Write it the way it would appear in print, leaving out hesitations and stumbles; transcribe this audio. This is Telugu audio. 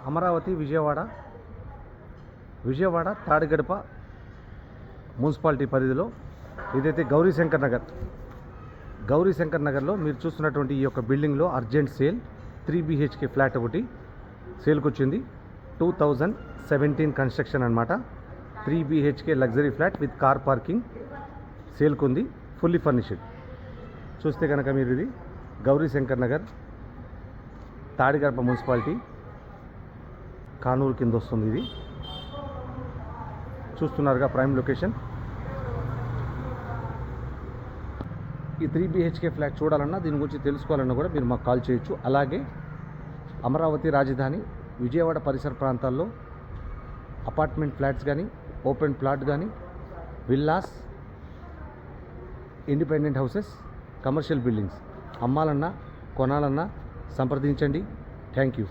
అమరావతి విజయవాడ తాడిగడప మున్సిపాలిటీ పరిధిలో ఇదైతే గౌరీశంకర్ నగర్లో మీరు చూస్తున్నటువంటి ఈ యొక్క బిల్డింగ్లో అర్జెంట్ సేల్ 3 BHK ఫ్లాట్ ఒకటి సేల్కి వచ్చింది. 2017 కన్స్ట్రక్షన్ అనమాట. 3 BHK luxury flat with car parking సేల్కి ఉంది, ఫుల్లీ ఫర్నిష్డ్. చూస్తే కనుక మీరు ఇది గౌరీశంకర్ నగర్ తాడిగడప మున్సిపాలిటీ కానూరు కింద వస్తుంది. ఇది చూస్తున్నారుగా ప్రైమ్ లొకేషన్. ఈ 3 BHK ఫ్లాట్ చూడాలన్నా దీని గురించి తెలుసుకోవాలన్నా కూడా మీరు మాకు కాల్ చేయొచ్చు. అలాగే అమరావతి రాజధాని విజయవాడ పరిసర ప్రాంతాల్లో అపార్ట్మెంట్ ఫ్లాట్స్ కానీ, ఓపెన్ ప్లాట్ కానీ, villas, independent houses, commercial buildings అమ్మాలన్నా కొనాలన్నా సంప్రదించండి. Thank you.